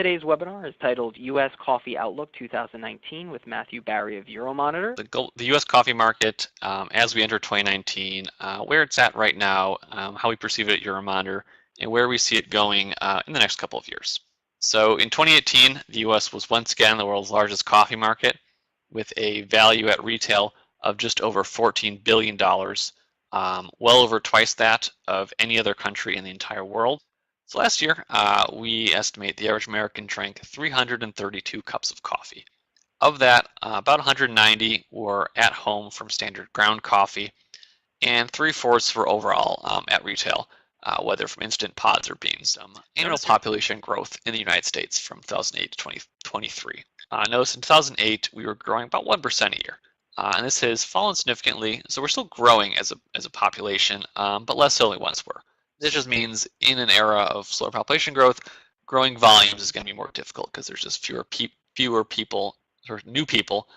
Today's webinar is titled U.S. Coffee Outlook 2019 with Matthew Barry of Euromonitor. The U.S. coffee market as we enter 2019, where it's at right now, how we perceive it at Euromonitor, and where we see it going in the next couple of years. So in 2018, the U.S. was once again the world's largest coffee market with a value at retail of just over $14 billion, well over twice that of any other country in the entire world. So last year, we estimate the average American drank 332 cups of coffee. Of that, about 190 were at home from standard ground coffee, and 3/4 were overall at retail, whether from instant pods or beans. Annual population growth in the United States from 2008 to 2023. Notice in 2008, we were growing about 1% a year. And this has fallen significantly, so we're still growing as a population, but less so than we once were. This just means in an era of slower population growth, growing volumes is going to be more difficult because there's just fewer people, or new people,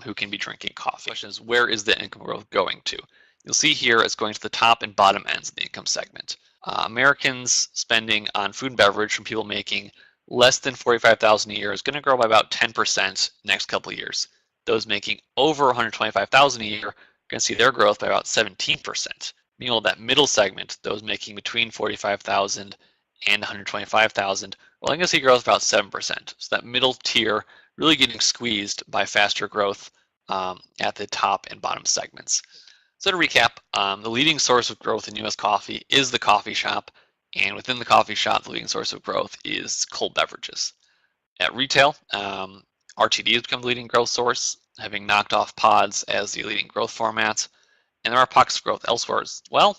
who can be drinking coffee. The question is, where is the income growth going to? You'll see here it's going to the top and bottom ends of the income segment. Americans spending on food and beverage from people making less than $45,000 a year is going to grow by about 10% next couple of years. Those making over $125,000 a year are going to see their growth by about 17%. Meanwhile, that middle segment, those making between $45,000 and $125,000, well, I'm going to see growth about 7%. So that middle tier really getting squeezed by faster growth at the top and bottom segments. So to recap, the leading source of growth in U.S. coffee is the coffee shop, and within the coffee shop, the leading source of growth is cold beverages. At retail, RTD has become the leading growth source, having knocked off pods as the leading growth format. And there are pockets of growth elsewhere as well.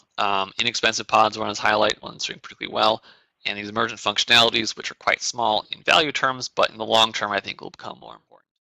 Inexpensive pods are one as highlight, one's doing particularly well. And these emergent functionalities, which are quite small in value terms, but in the long term, I think will become more